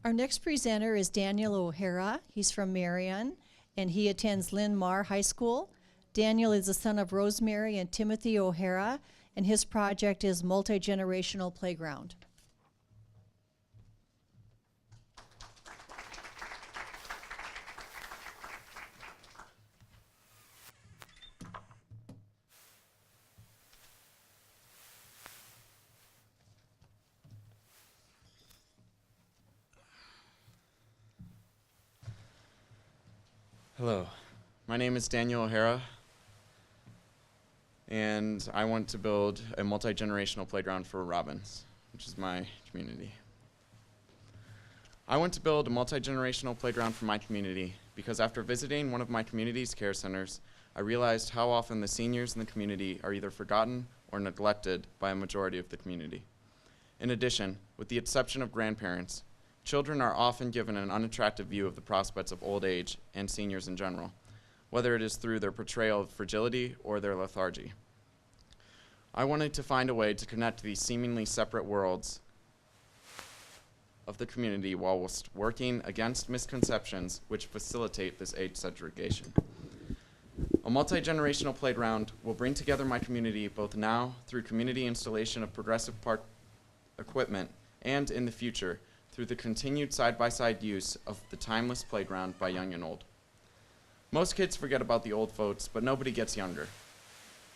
Our next presenter is Daniel O'Hara. He's from Marion, and he attends Linn-Mar High School. Daniel is the son of Rosemary and Timothy O'Hara, and his project is Multigenerational Playground. Hello, my name is Daniel O'Hara, and I want to build a multi-generational playground for Robbins, which is my community. I want to build a multi-generational playground for my community because after visiting one of my community's care centers, I realized how often the seniors in the community are either forgotten or neglected by a majority of the community. In addition, with the exception of grandparents, children are often given an unattractive view of the prospects of old age and seniors in general, whether it is through their portrayal of fragility or their lethargy. I wanted to find a way to connect these seemingly separate worlds of the community whilst working against misconceptions which facilitate this age segregation. A multi-generational playground will bring together my community both now through community installation of progressive park equipment and in the future through the continued side-by-side use of the timeless playground by young and old. Most kids forget about the old folks, but nobody gets younger.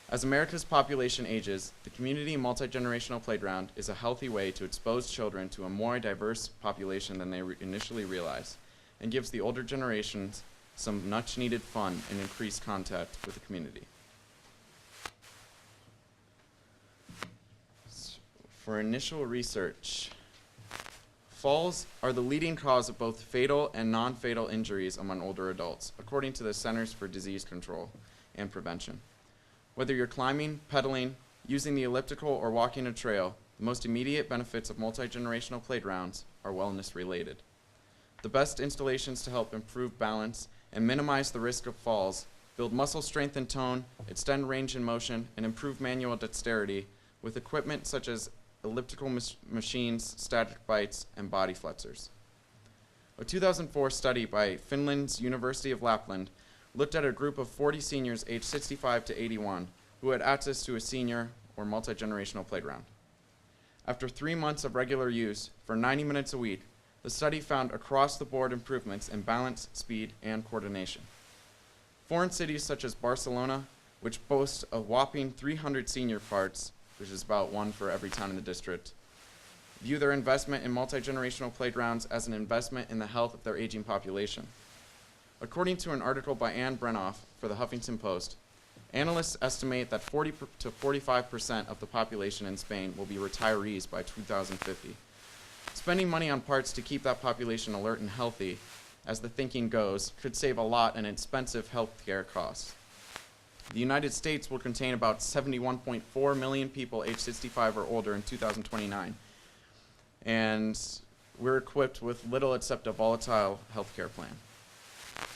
As America's population ages, the community multi-generational playground is a healthy way to expose children to a more diverse population than they initially realize, and gives the older generations some much-needed fun and increased contact with the community. For initial research, falls are the leading cause of both fatal and non-fatal injuries among older adults, according to the Centers for Disease Control and Prevention. Whether you're climbing, pedaling, using the elliptical, or walking a trail, the most immediate benefits of multi-generational playgrounds are wellness-related. The best installations to help improve balance and minimize the risk of falls build muscle strength and tone, extend range and motion, and improve manual dexterity with equipment such as elliptical machines, static bites, and body flexors. A 2004 study by Finland's University of Lapland looked at a group of 40 seniors aged 65 to 81 who had access to a senior or multi-generational playground. After 3 months of regular use for 90 minutes a week, the study found across-the-board improvements in balance, speed, and coordination. Foreign cities such as Barcelona, which boasts a whopping 300 senior parks, which is about one for every town in the district, view their investment in multi-generational playgrounds as an investment in the health of their aging population. According to an article by Anne Brenoff for the Huffington Post, analysts estimate that 40 to 45% of the population in Spain will be retirees by 2050. Spending money on parts to keep that population alert and healthy, as the thinking goes, could save a lot in expensive healthcare costs. The United States will contain about 71.4 million people aged 65 or older in 2029, and we're equipped with little except a volatile healthcare plan.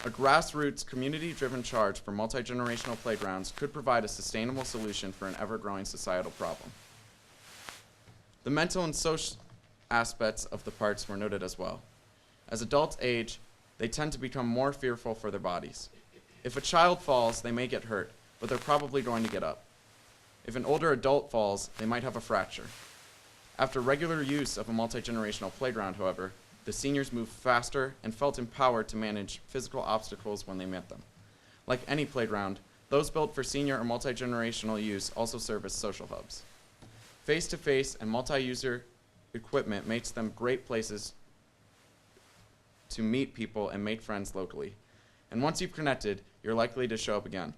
A grassroots, community-driven charge for multi-generational playgrounds could provide a sustainable solution for an ever-growing societal problem. The mental and social aspects of the parks were noted as well. As adults age, they tend to become more fearful for their bodies. If a child falls, they may get hurt, but they're probably going to get up. If an older adult falls, they might have a fracture. After regular use of a multi-generational playground, however, the seniors moved faster and felt empowered to manage physical obstacles when they met them. Like any playground, those built for senior or multi-generational use also serve as social hubs. Face-to-face and multi-user equipment makes them great places to meet people and make friends locally. And once you've connected, you're likely to show up again.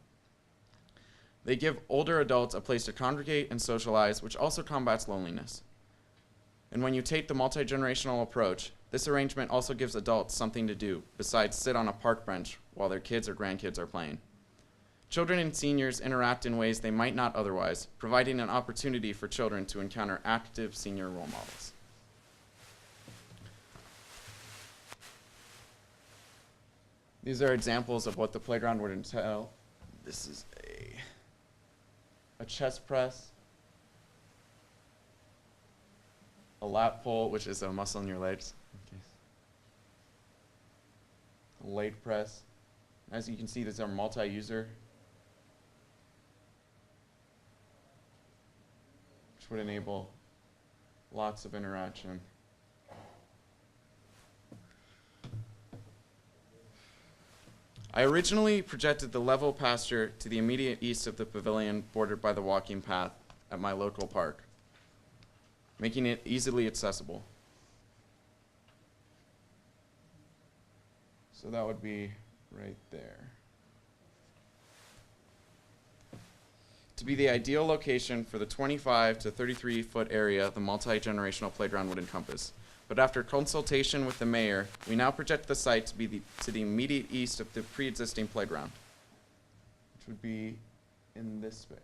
They give older adults a place to congregate and socialize, which also combats loneliness. And when you take the multi-generational approach, this arrangement also gives adults something to do besides sit on a park bench while their kids or grandkids are playing. Children and seniors interact in ways they might not otherwise, providing an opportunity for children to encounter active senior role models. These are examples of what the playground would entail. This is a chest press, a lat pull, which is a muscle in your legs. Okay. light press. As you can see, these are multi-user, which would enable lots of interaction. I originally projected the level pasture to the immediate east of the pavilion bordered by the walking path at my local park, making it easily accessible. So that would be right there. To be the ideal location for the 25 to 33 foot area the multi-generational playground would encompass. But after consultation with the mayor, we now project the site to be to the immediate east of the pre-existing playground, which would be in this space.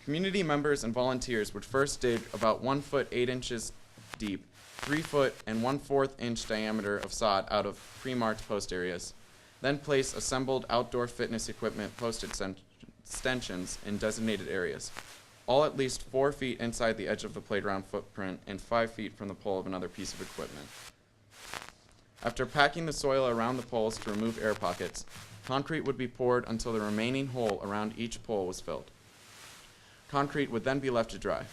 Community members and volunteers would first dig about 1 foot 8 inches deep, 3 foot and 1/4 inch diameter of sod out of pre-marked post areas, then place assembled outdoor fitness equipment post extensions in designated areas, all at least 4 feet inside the edge of the playground footprint and 5 feet from the pole of another piece of equipment. After packing the soil around the poles to remove air pockets, concrete would be poured until the remaining hole around each pole was filled. Concrete would then be left to dry.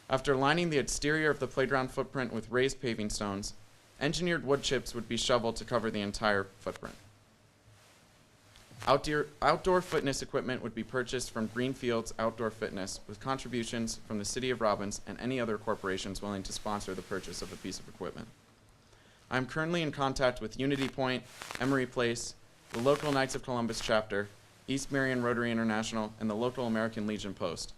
After lining the exterior of the playground footprint with raised paving stones, engineered wood chips would be shoveled to cover the entire footprint. Outdoor fitness equipment would be purchased from Greenfields Outdoor Fitness with contributions from the City of Robbins and any other corporations willing to sponsor the purchase of the piece of equipment. I am currently in contact with Unity Point, Emery Place, the local Knights of Columbus chapter, East Marion Rotary International, and the local American Legion Post.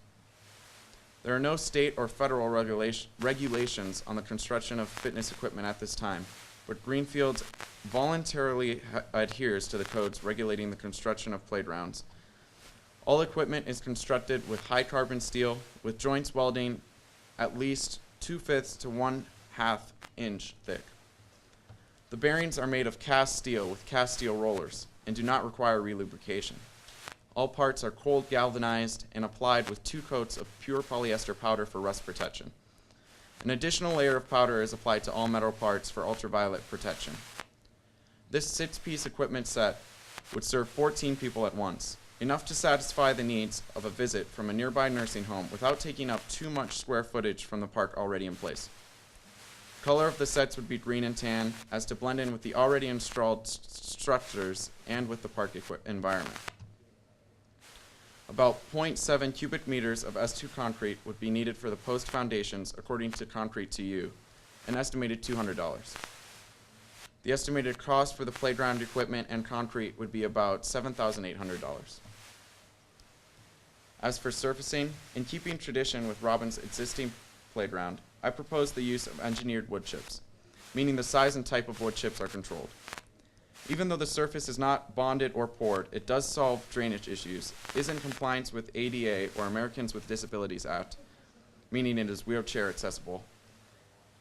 There are no state or federal regulations on the construction of fitness equipment at this time, but Greenfields voluntarily adheres to the codes regulating the construction of playgrounds. All equipment is constructed with high carbon steel with joints welding at least 2/5 to 1/2 inch thick. The bearings are made of cast steel with cast steel rollers and do not require relubrication. All parts are cold galvanized and applied with 2 coats of pure polyester powder for rust protection. An additional layer of powder is applied to all metal parts for ultraviolet protection. This 6-piece equipment set would serve 14 people at once, enough to satisfy the needs of a visit from a nearby nursing home without taking up too much square footage from the park already in place. Color of the sets would be green and tan, as to blend in with the already installed structures and with the park environment. About 0.7 cubic meters of S2 concrete would be needed for the post foundations, according to Concrete to You, an estimated $200. The estimated cost for the playground equipment and concrete would be about $7,800. As for surfacing, in keeping tradition with Robbins' existing playground, I propose the use of engineered wood chips, meaning the size and type of wood chips are controlled. Even though the surface is not bonded or poured, it does solve drainage issues, is in compliance with ADA, or Americans with Disabilities Act, meaning it is wheelchair accessible,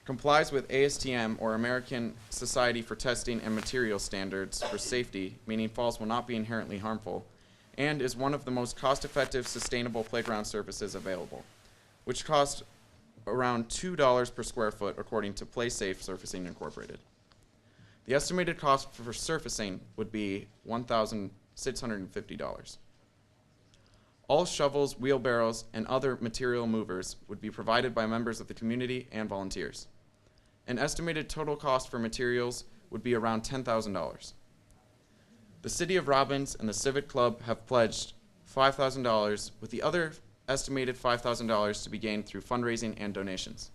complies with ASTM, or American Society for Testing and Materials Standards for safety, meaning falls will not be inherently harmful, and is one of the most cost-effective sustainable playground surfaces available, which cost around $2 per square foot according to PlaySafe Surfacing Incorporated. The estimated cost for surfacing would be $1,650. All shovels, wheelbarrows, and other material movers would be provided by members of the community and volunteers. An estimated total cost for materials would be around $10,000. The City of Robbins and the Civic Club have pledged $5,000, with the other estimated $5,000 to be gained through fundraising and donations.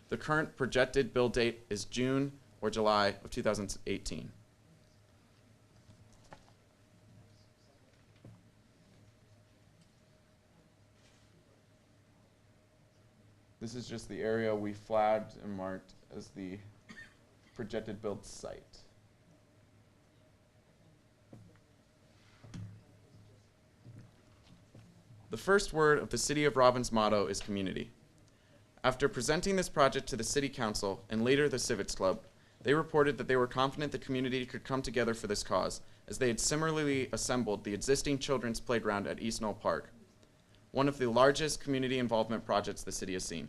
The current projected build date is June or July of 2018. This is just the area we flagged and marked as the projected build site. The first word of the City of Robbins motto is community. After presenting this project to the City Council and later the Civics Club, they reported that they were confident the community could come together for this cause, as they had similarly assembled the existing children's playground at East Knoll Park, one of the largest community involvement projects the city has seen.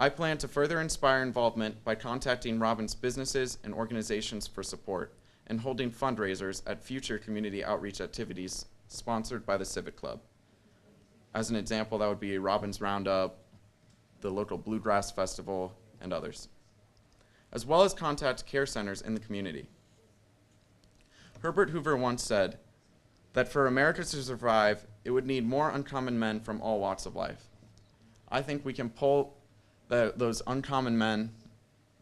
I plan to further inspire involvement by contacting Robbins businesses and organizations for support and holding fundraisers at future community outreach activities sponsored by the Civic Club. As an example, that would be Robbins Roundup, the local Bluegrass Festival, and others, as well as contact care centers in the community. Herbert Hoover once said that for America to survive, it would need more uncommon men from all walks of life. I think we can pull those uncommon men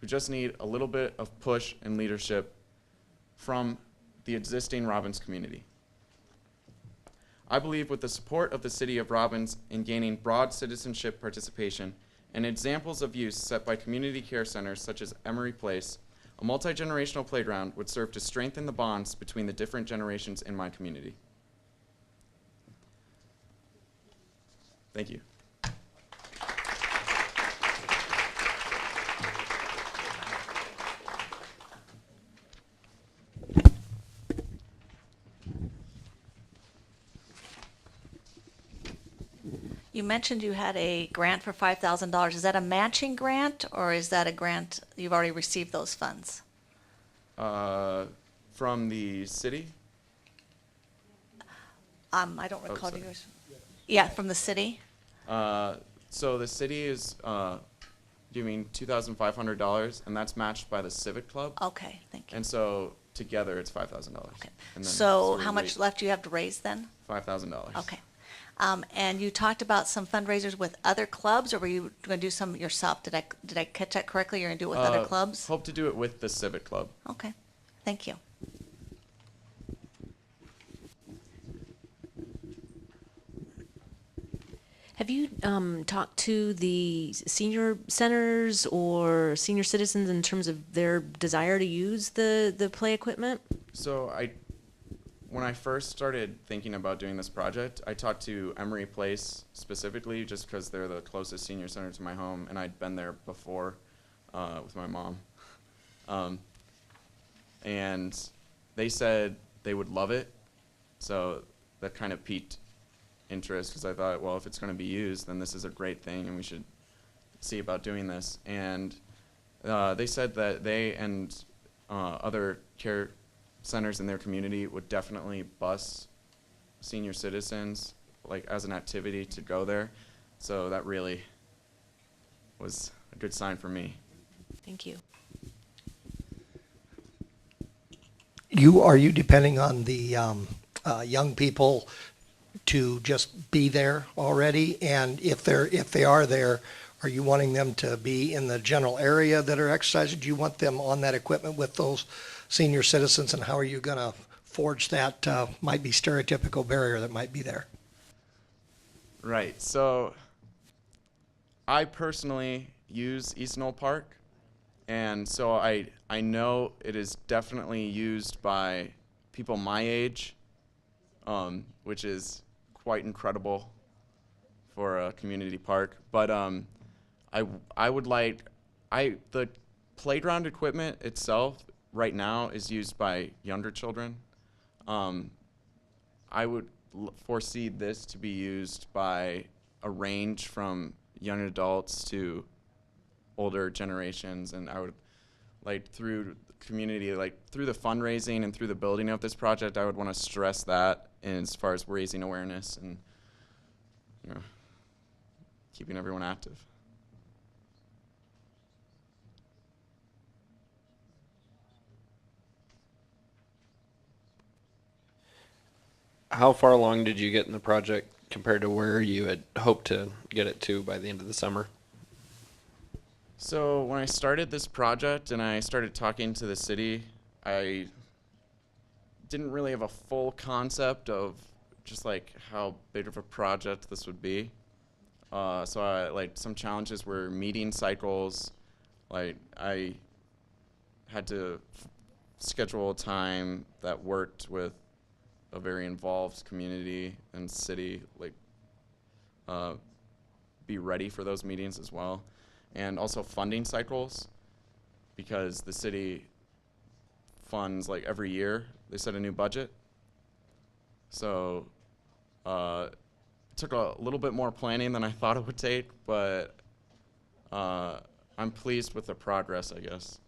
who just need a little bit of push and leadership from the existing Robbins community. I believe with the support of the City of Robbins in gaining broad citizenship participation and examples of use set by community care centers such as Emery Place, a multi-generational playground would serve to strengthen the bonds between the different generations in my community. Thank you. You mentioned you had a grant for $5,000. Is that a matching grant, or is that a grant you've already received those funds? From the city? I don't recall sorry. yours. Yeah, from the city? So the city is giving $2,500, and that's matched by the Civic Club. Okay, thank you. And so together it's $5,000. Okay. And then So we how much left do you have to raise then? $5,000. Okay. And you talked about some fundraisers with other clubs, or were you going to do some yourself? Did I catch that correctly? You're going to do it with other clubs? Hope to do it with the Civic Club. Okay, thank you. Have you talked to the senior centers or senior citizens in terms of their desire to use the play equipment? So when I first started thinking about doing this project, I talked to Emery Place specifically just because they're the closest senior center to my home, and I'd been there before with my mom. And they said they would love it, so that kind of piqued interest because I thought, well, if it's going to be used, then this is a great thing, and we should see about doing this. And they said that they and other care centers in their community would definitely bus senior citizens like as an activity to go there. So that really was a good sign for me. Thank you. Are you depending on the young people to just be there already? And if they are there, are you wanting them to be in the general area that are exercising? Do you want them on that equipment with those senior citizens? And how are you going to forge that might be stereotypical barrier that might be there? Right. So I personally use East Knoll Park, and so I know it is definitely used by people my age, which is quite incredible for a community park. But I would like the playground equipment itself right now is used by younger children. I would foresee this to be used by a range from young adults to older generations, and I would like through the community, like through the fundraising and through the building of this project, I would want to stress that as far as raising awareness and keeping everyone active. How far along did you get in the project compared to where you had hoped to get it to by the end of the summer? So when I started this project and I started talking to the city, I didn't really have a full concept of just like how big of a project this would be. So some challenges were meeting cycles. Like I had to schedule a time that worked with a very involved community and city, be ready for those meetings as well. And also funding cycles, because the city funds like every year, they set a new budget. So it took a little bit more planning than I thought it would take, but I'm pleased with the progress, I guess,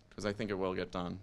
because I think it will get done.